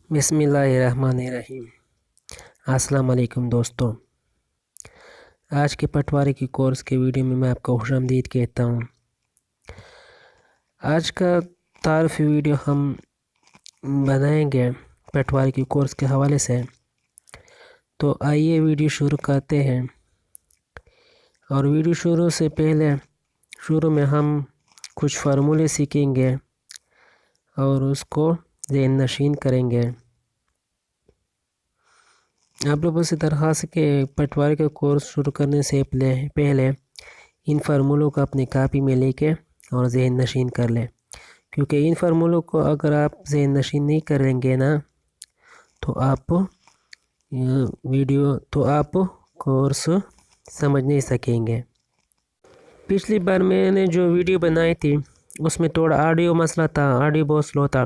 بسم اللہ الرحمن الرحیم۔ السلام علیکم دوستوں، آج کے پٹواری کی کورس کے ویڈیو میں آپ کو خوش آمدید کہتا ہوں۔ آج کا تعارفی ویڈیو ہم بنائیں گے پٹواری کی کورس کے حوالے سے، تو آئیے ویڈیو شروع کرتے ہیں۔ اور ویڈیو شروع سے پہلے شروع میں ہم کچھ فارمولے سیکھیں گے اور اس کو ذہن نشین کریں گے۔ آپ لوگوں سے درخواست ہے کہ پٹواری کا کورس شروع کرنے سے پہلے ان فارمولوں کو اپنی کاپی میں لے کے اور ذہن نشین کر لیں، کیونکہ ان فارمولوں کو اگر آپ ذہن نشین نہیں کریں گے نا تو آپ کورس سمجھ نہیں سکیں گے۔ پچھلی بار میں نے جو ویڈیو بنائی تھی اس میں تھوڑا آڈیو مسئلہ تھا، آڈیو بہت سلو تھا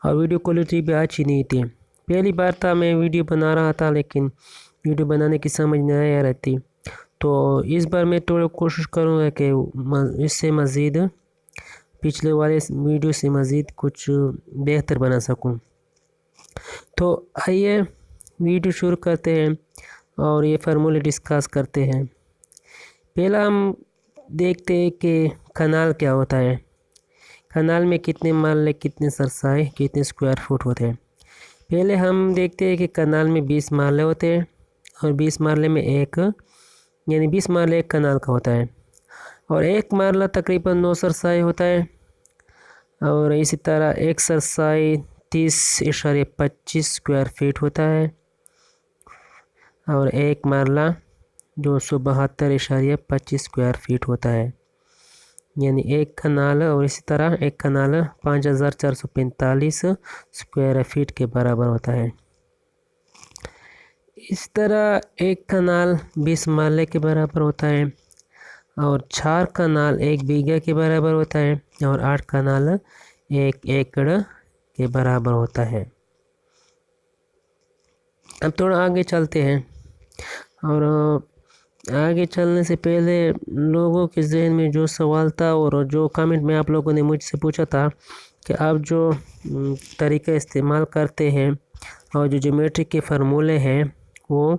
اور ویڈیو کوالٹی بھی اچھی نہیں تھی۔ پہلی بار تھا میں ویڈیو بنا رہا تھا، لیکن ویڈیو بنانے کی سمجھ نہیں آ رہی تھی، تو اس بار میں تھوڑا کوشش کروں گا کہ اس سے مزید پچھلے والے ویڈیو سے مزید کچھ بہتر بنا سکوں۔ تو آئیے ویڈیو شروع کرتے ہیں اور یہ فارمولے ڈسکس کرتے ہیں۔ پہلا ہم دیکھتے ہیں کہ کنال کیا ہوتا ہے۔ کنال میں کتنے مرلے، کتنے سرسائے، کتنے اسکوائر فٹ ہوتے ہیں۔ پہلے ہم دیکھتے ہیں کہ کنال میں 20 مرلے ہوتے ہیں اور 20 مرلے میں 20 مرلے ایک کنال کا ہوتا ہے، اور ایک مرلہ تقریباً 9 سرسائے ہوتا ہے، اور اسی طرح ایک سرسائے 30.25 اسکوائر فٹ ہوتا ہے، اور ایک مرلہ 272.25 اسکوائر فٹ ہوتا ہے، یعنی ایک کنال، اور اسی طرح ایک کنال 5445 اسکوائر فٹ کے برابر ہوتا ہے۔ اس طرح ایک کنال 20 مرلے کے برابر ہوتا ہے، اور 4 کنال 1 بیگھہ کے برابر ہوتا ہے، اور 8 کنال 1 ایکڑ کے برابر ہوتا ہے۔ اب تھوڑا آگے چلتے ہیں، اور آگے چلنے سے پہلے لوگوں کے ذہن میں جو سوال تھا اور جو کامنٹ میں آپ لوگوں نے مجھ سے پوچھا تھا کہ آپ جو طریقہ استعمال کرتے ہیں اور جو جیومیٹری کے فارمولے ہیں وہ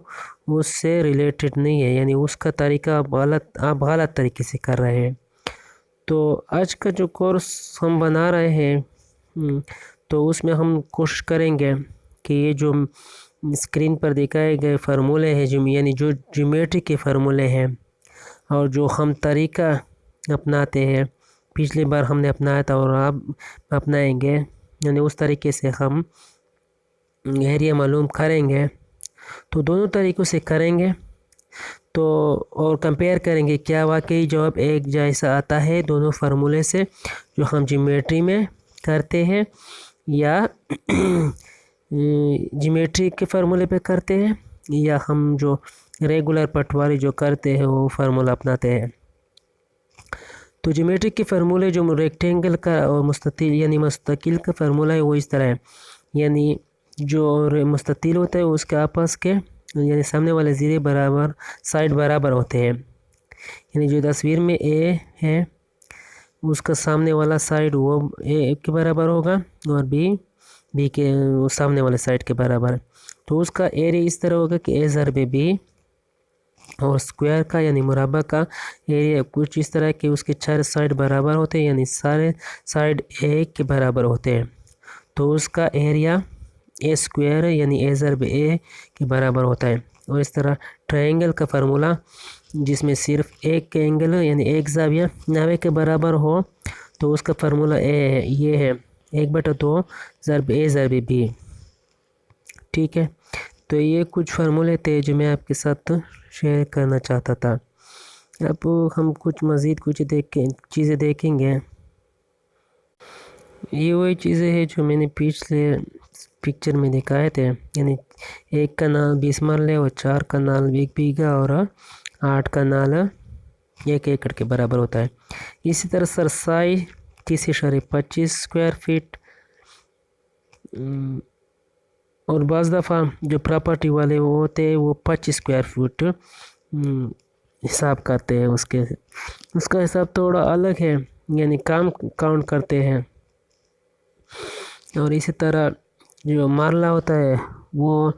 اس سے ریلیٹڈ نہیں ہے، یعنی اس کا طریقہ آپ غلط طریقے سے کر رہے ہیں۔ تو آج کا جو کورس ہم بنا رہے ہیں تو اس میں ہم کوشش کریں گے کہ یہ جو اسکرین پر دکھائے گئے فارمولے ہیں، یعنی جو جیومیٹری کے فارمولے ہیں اور جو ہم طریقہ اپناتے ہیں، پچھلی بار ہم نے اپنایا تھا اور اب اپنائیں گے، یعنی اس طریقے سے ہم ایریا معلوم کریں گے، تو دونوں طریقوں سے کریں گے تو اور کمپیئر کریں گے کیا واقعی جواب ایک جیسا آتا ہے دونوں فارمولے سے جو ہم جیومیٹری میں کرتے ہیں، یا جیومیٹری کے فارمولے پہ کرتے ہیں، یا ہم جو ریگولر پٹواری جو کرتے ہیں وہ فارمولہ اپناتے ہیں۔ تو جیومیٹری کے فارمولے جو ریکٹینگل کا اور مستطیل کا فارمولہ ہے وہ اس طرح ہے، یعنی جو مستطیل ہوتا ہے اس کے آپس کے یعنی سامنے والے زیرے برابر سائڈ برابر ہوتے ہیں، یعنی جو تصویر میں اے ہے اس کا سامنے والا سائڈ وہ اے کے برابر ہوگا اور بی کے سامنے والے سائڈ کے برابر، تو اس کا ایریا اس طرح ہوگا کہ اے ضرب بی، اور اسکوائر کا یعنی مربع کا ایریا کچھ اس طرح کہ اس کے 4 سائڈ برابر ہوتے ہیں، یعنی سارے سائڈ اے کے برابر ہوتے ہیں، تو اس کا ایریا اے اسکوائر یعنی اے ضرب اے کے برابر ہوتا ہے۔ اور اس طرح ٹرائنگل کا فارمولہ جس میں صرف ایک اینگل یعنی ایک زاویہ 90 کے برابر ہو، تو اس کا فارمولہ یہ ہے 1/2 ضرب اے ضرب بی۔ ٹھیک ہے، تو یہ کچھ فارمولے تھے جو میں آپ کے ساتھ شیئر کرنا چاہتا تھا۔ اب ہم مزید کچھ چیزیں دیکھیں گے۔ یہ وہی چیزیں ہیں جو میں نے پچھلے پکچر میں دکھائے تھے، یعنی ایک کنال 20 مرلے اور 4 کنال 1 بیگھہ اور 8 کنال 1 ایکڑ کے برابر ہوتا ہے۔ اسی طرح سرسائی 30.25 اسکوائر فٹ، اور بعض دفعہ جو پراپرٹی والے وہ ہوتے ہیں وہ 25 اسکوائر فٹ حساب کرتے ہیں، اس کا حساب تھوڑا الگ ہے، یعنی کام کاؤنٹ کرتے ہیں۔ اور اسی طرح جو मारला होता है वो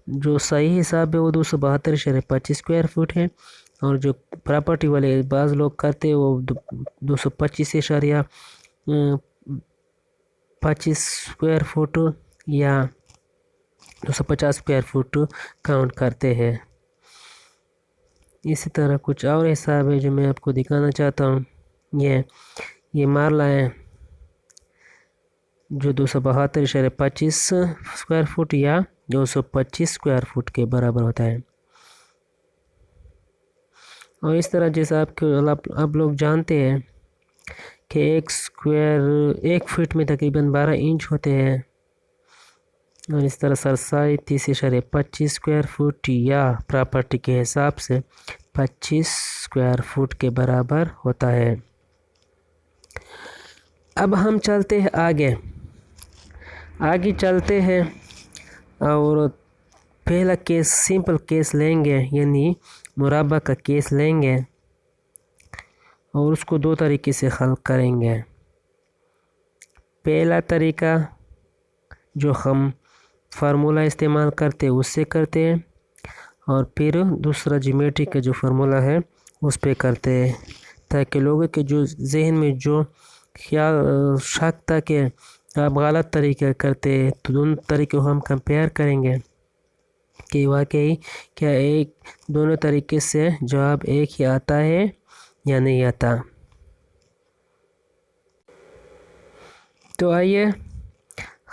जो सही हिसाब है वो 272.25 स्क्वायर फुट है, और जो प्रॉपर्टी वाले बाज़ लोग करते हैं वो 225.25 स्क्वायर फुट या 250 स्क्वायर फुट काउंट करते हैं। इसी तरह कुछ और हिसाब है जो मैं आपको दिखाना चाहता हूँ। ये मारला है जो 272.25 स्क्वायर फुट या 225 स्क्वायर फुट के बराबर होता है। और इस तरह जैसा आप लोग जानते हैं कि एक फीट में तकरीबन 12 इंच होते हैं, और इस तरह सरसाई 30.25 स्क्वायर फुट या प्रॉपर्टी के हिसाब से 25 स्क्वायर फुट के बराबर होता है। अब हम चलते हैं आगे चलते हैं और पहला केस सिंपल केस लेंगे, यानी मुरब्बा का केस लेंगे और उसको दो तरीके से हल करेंगे। पहला तरीका जो हम फार्मूला इस्तेमाल करते हैं उससे करते हैं, और फिर दूसरा ज्योमेट्री का जो फार्मूला है उस पे करते हैं, ताकि लोगों के जो जहन में जो ख्याल शक था कि आप गलत तरीका करते हैं, तो दोनों तरीक़ों हम कंपेयर करेंगे कि वाकई क्या दोनों तरीके से जवाब एक ही आता है या नहीं आता। तो आइए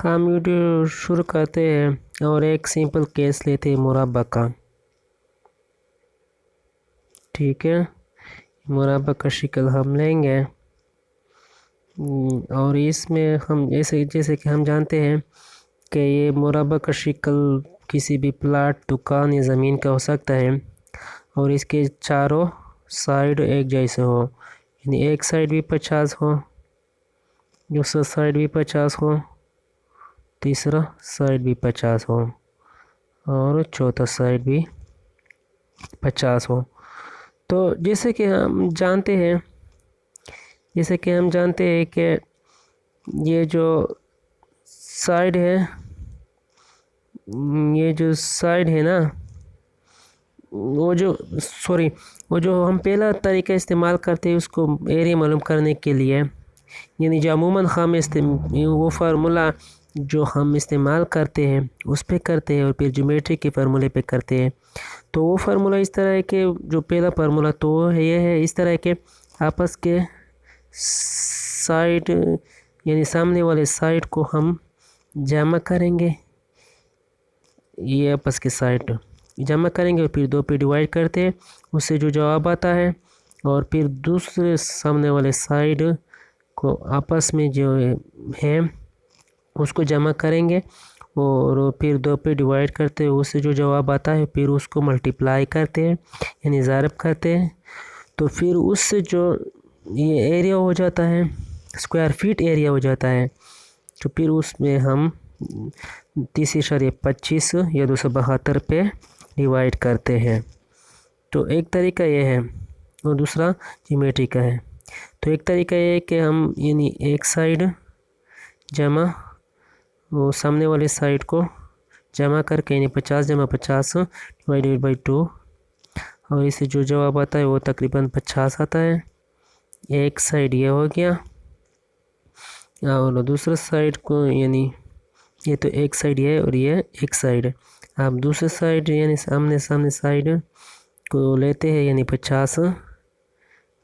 हम वीडियो शुरू करते हैं और एक सिंपल केस लेते हैं मुरब्बा का। ठीक है, मुरब्बा का शक्ल हम लेंगे और इसमें हम जैसे कि हम जानते हैं कि ये मुरब्बा का शक्ल किसी भी प्लाट, दुकान या ज़मीन का हो सकता है, और इसके चारों साइड एक जैसे हो, यानी एक साइड भी 50 हो, दूसरा साइड भी 50 हो, तीसरा साइड भी 50 हो, और चौथा साइड भी 50 हो। तो जैसे कि हम जानते हैं कि ये जो साइड है ना, वो जो हम पहला तरीका इस्तेमाल करते हैं उसको एरिया मालूम करने के लिए, यानी जो अमूमन हम वो फार्मूला जो हम इस्तेमाल करते हैं उस पे करते हैं और फिर ज्योमेट्री के फार्मूले पे करते हैं। तो वो फार्मूला इस तरह है कि जो पहला फार्मूला तो ये है इस तरह के आपस के साइड यानी सामने वाले साइड को हम जमा करेंगे, ये आपस के साइड जमा करेंगे और फिर 2 पे डिवाइड करते हैं, उससे जो जवाब आता है, और फिर दूसरे सामने वाले साइड को आपस में जो है उसको जमा करेंगे और फिर 2 पे डिवाइड करते हैं, उससे जो जवाब आता है फिर उसको मल्टीप्लाई करते हैं यानी ज़ारब करते हैं। तो फिर उससे जो ये एरिया हो जाता है, स्क्वायर फीट एरिया हो जाता है, तो फिर उसमें हम 30.25 या 272 पे डिवाइड करते हैं। तो एक तरीका ये है और दूसरा ज्योमेट्री का है। तो एक तरीका ये है कि हम यानी एक साइड जमा वो सामने वाले साइड को जमा करके यानी 50 जमा 50 डिवाइडेड बाई 2, और इससे जो जवाब आता है वो तकरीबन 50 आता है। एक साइड ये हो गया और दूसरा साइड को यानी ये तो एक साइड ये और ये एक साइड, आप दूसरे साइड यानी सामने साइड को लेते हैं यानी 50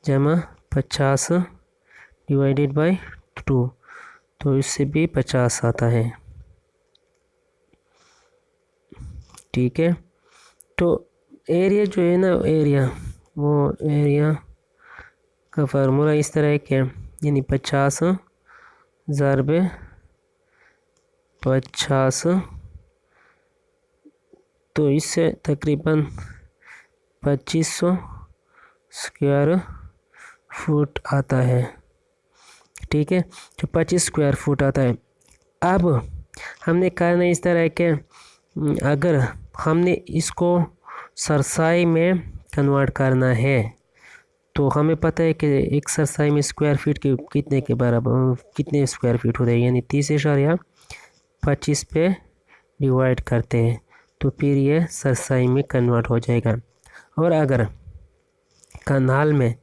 जमा 50 डिवाइडेड बाई 2, तो इससे भी 50 आता है। ठीक है, तो एरिया जो है ना वो एरिया का फार्मूला इस तरह है कि यानी 50 ज़रबे 50, तो इससे तकरीबन 2500 स्क्वायर फुट आता है। ठीक है, जो 25 स्क्वायर फुट आता है। अब हमने करना इस तरह है कि अगर हमने इसको सरसाई में कन्वर्ट करना है तो हमें पता है कि एक सरसाई में स्क्वायर फीट के कितने के बराबर कितने स्क्वायर फीट होते हैं, यानी 30.25 25 पे डिवाइड करते हैं तो फिर ये सरसाई में कन्वर्ट हो जाएगा। और अगर कनाल में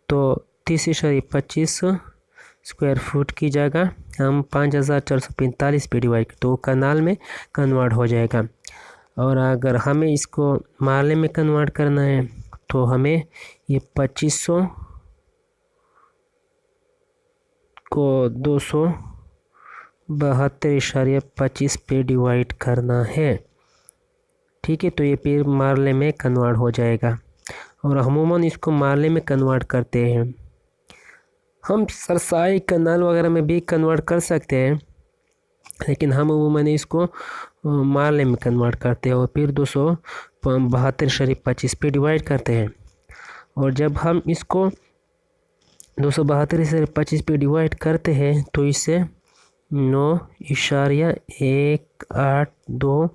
तो 30.25 स्क्वायर फुट की जगह हम 5445 पे डिवाइड तो कनाल में कन्वर्ट हो जाएगा। और अगर हमें इसको माले में कन्वर्ट करना है तो हमें ये 2500 को 272.25 पे डिवाइड करना है। ठीक है, तो ये फिर मारले में कन्वर्ट हो जाएगा। और अमूमन इसको मारले में कन्वर्ट करते हैं। हम सरसाई कनाल वगैरह में भी कन्वर्ट कर सकते हैं, लेकिन हम अमूमन इसको मारले में कन्वर्ट करते हैं और फिर 272.25 पे डिवाइड करते हैं। और जब हम इसको 272.25 पे डिवाइड करते हैं तो इससे 9.182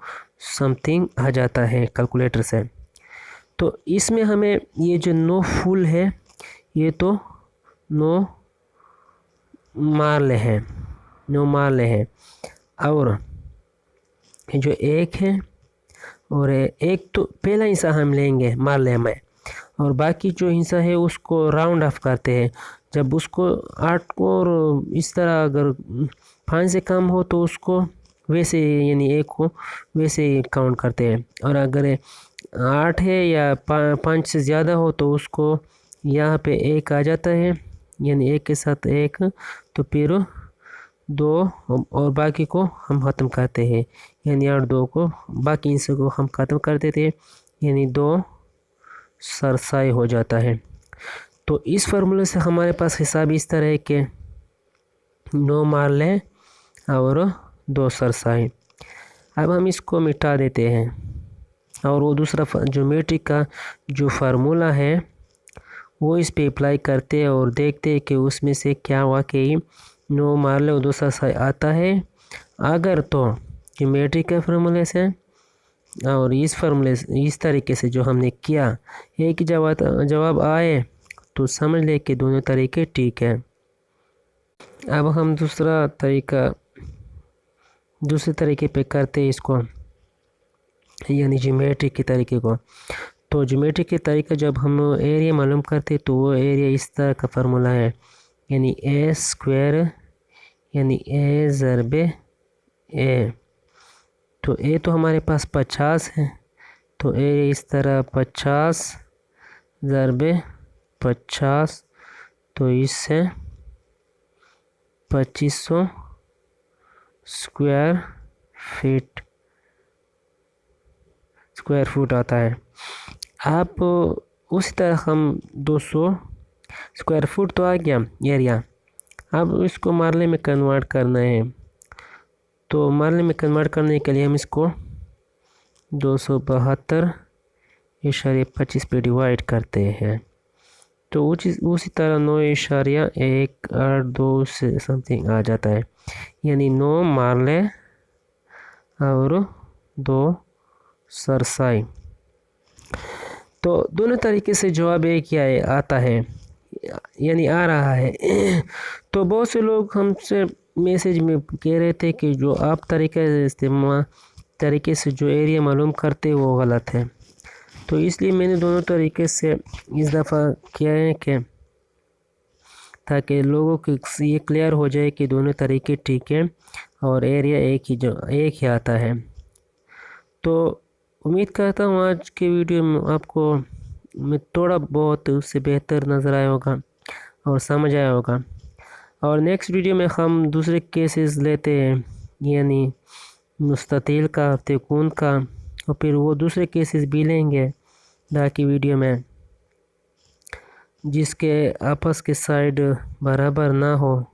समथिंग आ जाता है कैलकुलेटर से। तो इसमें हमें ये जो 9 फुल है ये तो 9 मारले हैं, 9 मारले हैं। और जो एक है और एक तो पहला हिस्सा हम लेंगे मारले में, और बाकी जो हिस्सा है उसको राउंड ऑफ करते हैं। जब उसको 8 को और इस तरह अगर 5 से कम हो तो उसको वैसे यानी 1 को वैसे काउंट करते हैं। और अगर 8 है या 5 से ज़्यादा हो तो उसको यहाँ पे 1 आ जाता है, यानी 1 के साथ 1, तो फिर 2 और बाकी को हम ख़त्म करते हैं, यानी 8 2 को बाकी हिस्से को हम ख़त्म कर देते हैं, यानी 2 सरसाई हो जाता है। तो इस फार्मूले से हमारे पास हिसाब इस तरह है कि 9 मारले और 2 सरसाई। अब हम इसको मिटा देते हैं और वो दूसरा ज्योमेट्रिक का जो फार्मूला है वो इस पे अप्लाई करते हैं और देखते हैं कि उसमें से क्या वाकई 9 मारले और 2 सरसाई आता है। अगर तो ज्योमेट्रिक के फार्मूले से और इस फार्मूले इस तरीके से जो हमने किया एक ही जवाब आए तो समझ ले कि दोनों तरीके ठीक है। अब हम दूसरे तरीके पे करते हैं इसको, यानी ज्योमेट्रिक के तरीके को। तो ज्योमेट्रिक के तरीका जब हम एरिया मालूम करते तो वो एरिया इस तरह का फार्मूला है, यानी ए स्क्वायर यानी ए ज़रबे ए। तो ए तो हमारे पास 50 है, तो ए इस तरह 50 ज़रबे 50, तो इससे 2500 स्क्वायर फुट आता है। आप उसी तरह हम 200 स्क्वायर फुट तो आ गया एरिया। अब इसको मारले में कन्वर्ट करना है, तो मारले में कन्वर्ट करने के लिए हम इसको 272.25 पे डिवाइड करते हैं। तो उसी तरह 9.182 से समथिंग आ जाता है, यानी 9 मारले और 2 सरसाई। तो दोनों तरीके से जवाब एक ही आता है, यानी आ रहा है। तो बहुत से लोग हमसे मैसेज में कह रहे थे कि जो आप तरीके से जो एरिया मालूम करते वो गलत है। तो इसलिए मैंने दोनों तरीके से इस दफ़ा किया है कि ताकि लोगों को ये क्लियर हो जाए कि दोनों तरीके ठीक है और एरिया एक ही आता है। तो उम्मीद करता हूँ आज के वीडियो में आपको मैं थोड़ा बहुत उससे बेहतर नज़र आया होगा और समझ आया होगा। और नेक्स्ट वीडियो में हम दूसरे केसेस लेते हैं, यानी मुस्ततील का, तिकोन का, और फिर वो दूसरे केसेस भी लेंगे बाकी वीडियो में, जिसके आपस के साइड बराबर ना हो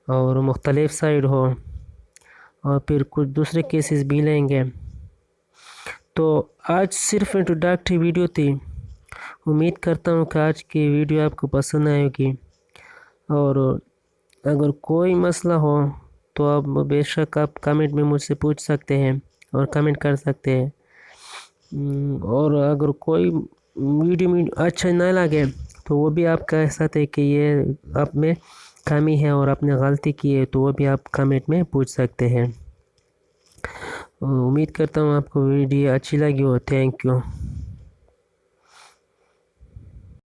और मुख्तलिफ साइड हो, और फिर कुछ दूसरे केसेस भी लेंगे। तो आज सिर्फ इंट्रोडक्टरी वीडियो थी। उम्मीद करता हूँ कि आज की वीडियो आपको पसंद आएगी, और अगर कोई मसला हो तो आप बेशक आप कमेंट में मुझसे पूछ सकते हैं और कमेंट कर सकते हैं। और अगर कोई वीडियो में अच्छा ना लगे तो वो भी आप कह सकते हैं कि ये आप में कमी है और आपने गलती की है, तो वो भी आप कमेंट में पूछ सकते हैं। امید کرتا ہوں آپ کو ویڈیو اچھی لگی ہو. Thank you.